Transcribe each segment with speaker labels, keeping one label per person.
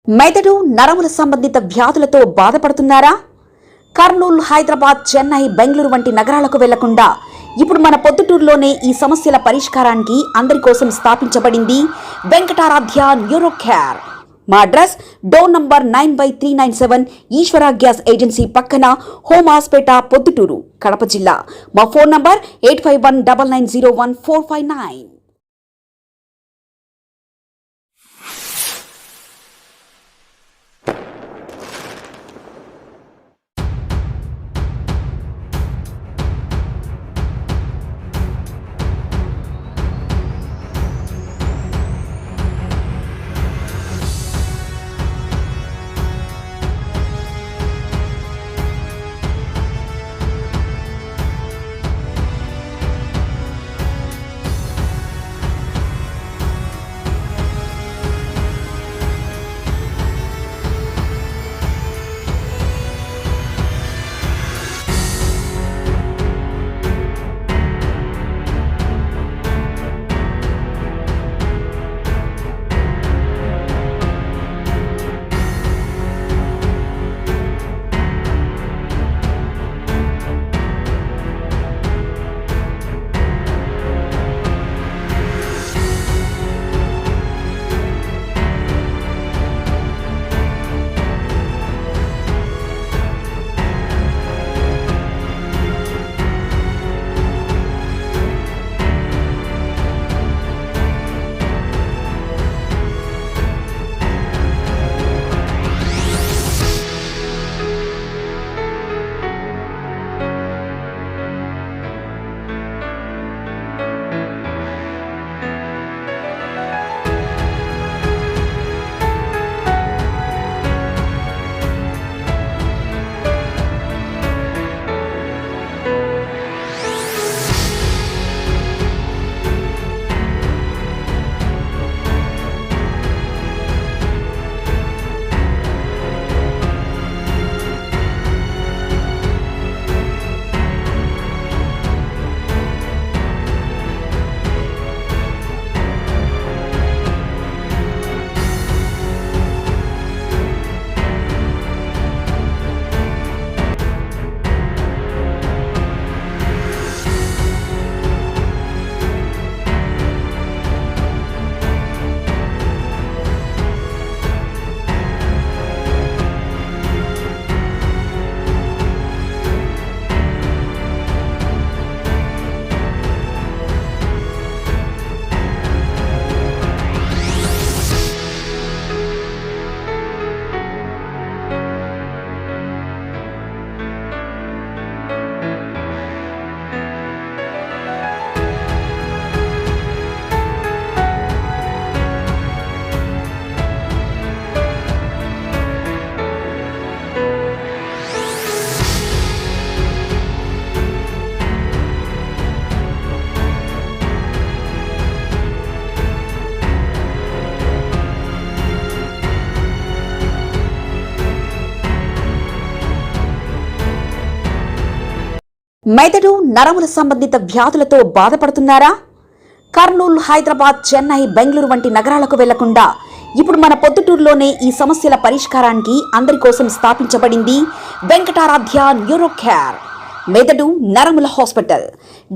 Speaker 1: మెదడు నరముల సంబంధిత వ్యాధులతో బాధపడుతున్నారా? కర్నూలు, హైదరాబాద్, చెన్నై, బెంగళూరు వంటి నగరాలకు వెళ్లకుండా ఇప్పుడు మన పొద్దుటూరులోనే ఈ సమస్యల పరిష్కారానికి అందరి కోసం స్థాపించబడింది వెంకటారాధ్య న్యూరో కేర్. మా అడ్రస్ డోర్ నంబర్ 9/397 ఈశ్వర గ్యాస్ ఏజెన్సీ పక్కన, హోమ్ హాస్పేట, పొద్దుటూరు, కడప జిల్లా. మా ఫోన్ నంబర్ 8519901459. మెదడు నరముల సంబంధిత వ్యాధులతో బాధపడుతున్నారా? కర్నూలు, హైదరాబాద్, చెన్నై, బెంగళూరు వంటి నగరాలకు వెళ్లకుండా ఇప్పుడు మన పొద్దుటూరులోనే ఈ సమస్యల పరిష్కారానికి అందరి కోసం స్థాపించబడింది వెంకటారాధ్య న్యూరో కేర్. మెదడు నరముల hospital.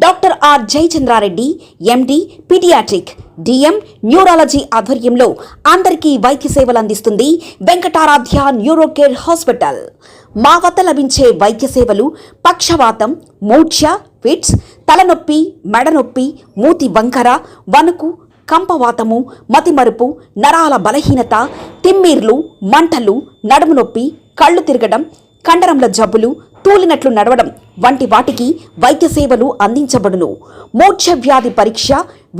Speaker 1: Doctor R Jayachandra Reddy, MD, paediatric, DM, neurology ఆధ్వర్యంలో అందరికీ వైద్య సేవలు అందిస్తుంది వెంకటారాధ్య న్యూరో కేర్ హాస్పిటల్. మా వద్ద లభించే వైద్య సేవలు పక్షవాతం, మూర్ఛ, ఫిట్స్, తలనొప్పి, మెడనొప్పి, మూతి వంకర, వణుకు, కంపవాతము, మతిమరుపు, నరాల బలహీనత, తిమ్మిర్లు, మంటలు, నడుము నొప్పి, కళ్ళు తిరగడం, కండరంల జబ్బులు, తూలినట్లు నడవడం వంటి వాటికి వైద్య సేవలు అందించబడును. మూర్ఛ వ్యాధి పరీక్ష,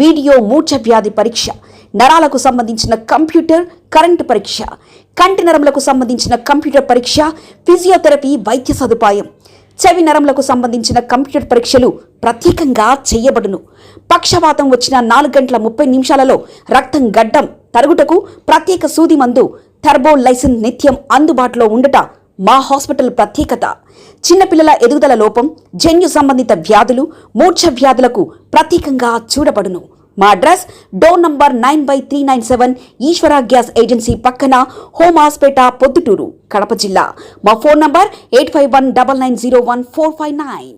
Speaker 1: వీడియో మూర్ఛ వ్యాధి పరీక్ష, నరాలకు సంబంధించిన కంప్యూటర్ కరెంటు పరీక్ష, కంటి నరములకు సంబంధించిన కంప్యూటర్ పరీక్ష, ఫిజియోథెరపీ వైద్య సదుపాయం, చెవి నరములకు సంబంధించిన కంప్యూటర్ పరీక్షలు ప్రత్యేకంగా చేయబడును. పక్షవాతం వచ్చిన 4 గంటల 30 నిమిషాలలో రక్తం గడ్డం తరుగుటకు ప్రత్యేక సూది మందు థర్బోలైసిన్ నిత్యం అందుబాటులో ఉండుట మా హాస్పిటల్ ప్రత్యేకత. చిన్నపిల్లల ఎదుగుదల లోపం, జన్యు సంబంధిత వ్యాధులు, మూర్ఛ వ్యాధులకు ప్రత్యేకంగా చూడబడును. మా అడ్రస్ డోర్ నంబర్ 9/397 ఈశ్వర గ్యాస్ ఏజెన్సీ పక్కన హోమాస్పేట, పొద్దుటూరు, కడప జిల్లా. మా ఫోన్ నంబర్ 8519901459.